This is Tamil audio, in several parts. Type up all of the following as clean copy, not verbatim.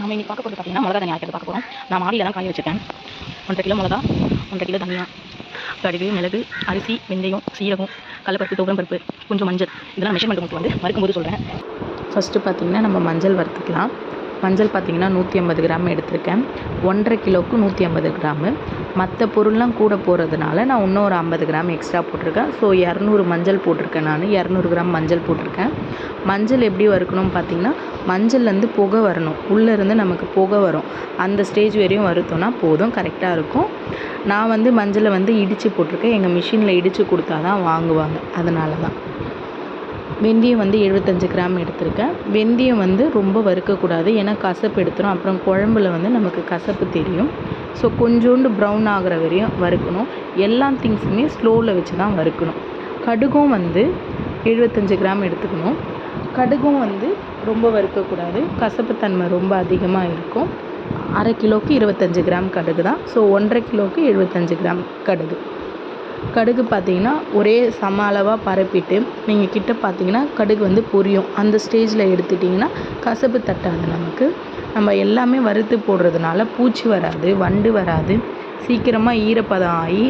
நம்ம இன்றைக்கி பார்க்க போகிறது பார்த்தீங்கன்னா மிளகா தனியாக அரைக்கிறது பார்க்க போகிறோம். நான் மாடியில் தான் காய வச்சுருக்கேன். 1.5 கிலோ மிளகா, 1.5 கிலோ தனியாக, கடுகு, மிளகு, அரிசி, வெந்தயம், சீரகம், கடலைப்பருப்பு, துவரம் பருப்பு, கொஞ்சம் மஞ்சள், இதெல்லாம் மெஷர்மெண்ட் உங்களுக்கு வந்து வறுக்கும்போது சொல்கிறேன். ஃபஸ்ட்டு பார்த்திங்கன்னா நம்ம மஞ்சள் வறுத்துக்கலாம். மஞ்சள் பார்த்திங்கன்னா 150 கிராம் எடுத்திருக்கேன். 1.5 கிலோவுக்கு 150 கிராமு. மற்ற பொருள்லாம் கூட போகிறதுனால நான் இன்னும் ஒரு 50 கிராம் எக்ஸ்ட்ரா போட்டிருக்கேன். ஸோ 200 மஞ்சள் போட்டிருக்கேன். நான் 200 கிராம் மஞ்சள் போட்டிருக்கேன். மஞ்சள் எப்படி வறுக்கணும்னு பார்த்திங்கன்னா, மஞ்சள்லேருந்து புகை வரணும். உள்ளேருந்து நமக்கு புகை வரும். அந்த ஸ்டேஜ் வரையும் வறுத்தோன்னா போதும், கரெக்டாக இருக்கும். நான் வந்து மஞ்சளை வந்து இடித்து போட்டிருக்கேன். எங்கள் மிஷினில் இடித்து கொடுத்தா தான் வாங்குவாங்க, அதனால தான். வெந்தயம் வந்து 75 கிராம் எடுத்திருக்கேன். வெந்தயம் வந்து ரொம்ப வறுக்கக்கூடாது, ஏன்னா கசப்பு எடுத்துரும். அப்புறம் குழம்புல வந்து நமக்கு கசப்பு தெரியும். ஸோ கொஞ்சோண்டு ப்ரௌன் ஆகிற வரையும் வறுக்கணும். எல்லா திங்ஸுமே ஸ்லோவில் வச்சு தான் வறுக்கணும். கடுகும் வந்து 75 கிராம் எடுத்துக்கணும். கடுகும் வந்து ரொம்ப வறுக்கக்கூடாது, கசப்புத்தன்மை ரொம்ப அதிகமாக இருக்கும். 1/2 கிலோவுக்கு 25 கிராம் கடுகு தான். ஸோ 1.5 கிலோவுக்கு 75 கிராம் கடுகு. கடுகு பார்த்திங்கன்னா ஒரே சம அளவாக பரப்பிட்டு நீங்கள் கிட்ட பார்த்திங்கன்னா கடுகு வந்து பொரியும். அந்த ஸ்டேஜில் எடுத்துட்டிங்கன்னா கசப்பு தட்டாது நமக்கு. நம்ம எல்லாமே வறுத்து போடுறதுனால பூச்சி வராது, வண்டு வராது, சீக்கிரமாக ஈரப்பதம் ஆகி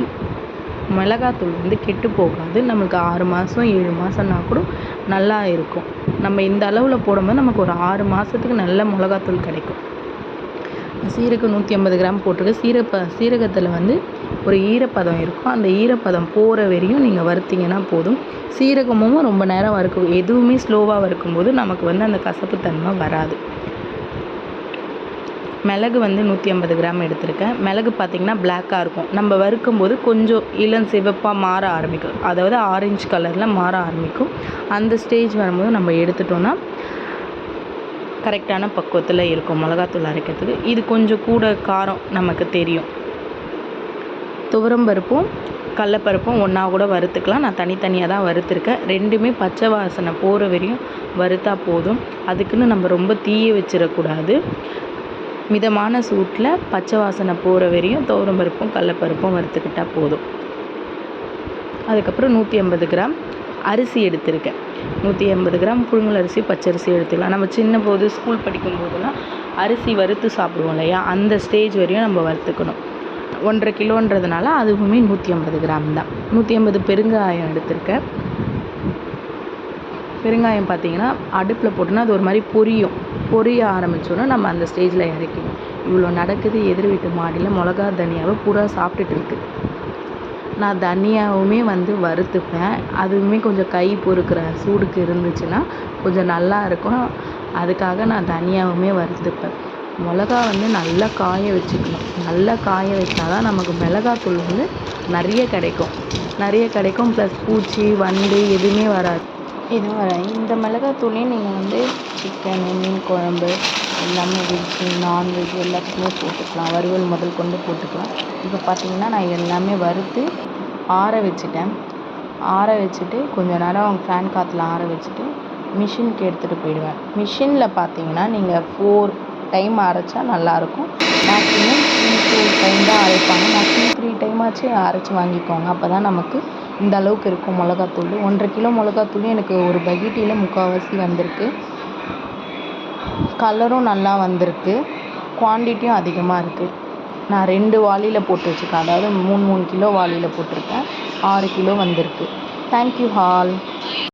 மிளகாத்தூள் வந்து கெட்டு போகாது. நமக்கு 6 மாதம் 7 மாதம்னா கூட நல்லா இருக்கும். நம்ம இந்த அளவில் போடும்போது நமக்கு ஒரு 6 மாதத்துக்கு நல்ல மிளகாத்தூள் கிடைக்கும். சீரகம் 150 கிராம் போட்டிருக்கு. சீரகத்தில் வந்து ஒரு ஈரப்பதம் இருக்கும். அந்த ஈரப்பதம் போகிற வரையும் நீங்கள் வறுத்திங்கன்னா போதும். சீரகமும் ரொம்ப நேரம் வறுக்கும், எதுவுமே ஸ்லோவாக வறுக்கும்போது நமக்கு வந்து அந்த கசப்பு தன்மை வராது. மிளகு வந்து 150 கிராம் எடுத்திருக்கேன். மிளகு பார்த்திங்கன்னா பிளாக்காக இருக்கும். நம்ம வறுக்கும்போது கொஞ்சம் இளம் சிவப்பாக மாற ஆரம்பிக்கும், அதாவது ஆரஞ்சு கலரில் மாற ஆரம்பிக்கும். அந்த ஸ்டேஜ் வரும்போது நம்ம எடுத்துட்டோன்னா கரெக்டான பக்குவத்தில் இருக்கும் மிளகாத்தூள் அரைக்கிறதுக்கு. இது கொஞ்சம் கூட காரம் நமக்கு தெரியும். துவரம் பருப்பும் கடலைப்பருப்பும் ஒன்றா கூட வறுத்துக்கலாம். நான் தனித்தனியாக தான் வறுத்துருக்கேன். ரெண்டுமே பச்சை வாசனை போகிற வரையும் வறுத்தா போதும். அதுக்குன்னு நம்ம ரொம்ப தீய வச்சிடக்கூடாது. மிதமான சூட்டில் பச்சை வாசனை போகிற வரையும் துவரம் பருப்பும் கடலைப்பருப்பும் வறுத்துக்கிட்டால் போதும். அதுக்கப்புறம் 150 கிராம் அரிசி எடுத்திருக்கேன். 180 கிராம் புழுங்கல் அரிசி, பச்சரிசி எடுத்துக்கலாம். நம்ம சின்ன போது ஸ்கூல் படிக்கும்போதெல்லாம் அரிசி வறுத்து சாப்பிடுவோம் இல்லையா, அந்த ஸ்டேஜ் வரையும் நம்ம வறுத்துக்கணும். 1.5 கிலோன்றதுனால அதுவுமே 150 கிராம் தான். 150 பெருங்காயம் எடுத்திருக்கேன். பெருங்காயம் பார்த்திங்கன்னா அடுப்பில் போட்டோன்னா அது ஒரு மாதிரி பொரிய ஆரம்பிச்சோன்னா நம்ம அந்த ஸ்டேஜில் இறக்கணும். இவ்வளோ நடக்குது எதிர் வீட்டு மாடியில் மிளகா தனியாவை பூரா சாப்பிட்டுட்டு இருக்குது. நான் தனியாவுமே வந்து வறுத்துப்பேன். அதுவுமே கொஞ்சம் கை பொறுக்கிற சூடுக்கு இருந்துச்சுன்னா கொஞ்சம் நல்லா இருக்கும். அதுக்காக நான் தனியாவுமே வறுத்துப்பேன். மிளகா வந்து நல்லா காய வச்சுக்கணும். நல்லா காய வச்சா தான் நமக்கு மிளகாத்தூள் வந்து நிறைய கிடைக்கும். ப்ளஸ் பூச்சி வண்டு எதுவுமே வராது. இந்த மிளகாத்தூளையும் நீங்கள் வந்து சிக்கனு, மீன் குழம்பு எல்லாமே வெஜ்ஜு, நான்வெஜ் எல்லாத்துக்குமே போட்டுக்கலாம். வறுவல் முதல் கொண்டு போட்டுக்கலாம். இப்போ பார்த்திங்கன்னா நான் எல்லாமே வறுத்து ஆற வச்சுட்டு கொஞ்சம் நேரம் ஃபேன் காற்றுல ஆற வச்சுட்டு மிஷினுக்கு எடுத்துகிட்டு போயிடுவேன். மிஷினில் பார்த்திங்கன்னா நீங்கள் 4 டைம் அரைச்சா நல்லாயிருக்கும். மேக்ஸிமம் 3-4 டைம் தான் அரைப்பாங்க. மேக்ஸிமம் 3 டைமாச்சு அரைச்சி வாங்கிக்கோங்க. அப்போ தான் நமக்கு இந்த அளவுக்கு இருக்கும் மிளகாத்தூள். 1.5 கிலோ மிளகாத்தூள் எனக்கு ஒரு பக்கெட்டில் முக்கால்வாசி வந்திருக்கு. கலரும் நல்லா வந்திருக்கு. குவான்டிட்டியும் அதிகமாக இருக்குது. நான் 2 வாளியில் போட்டு வச்சுருக்கேன். அதாவது 3 கிலோ வாளியில் போட்டிருக்கேன். 6 கிலோ வந்திருக்கு. Thank you all.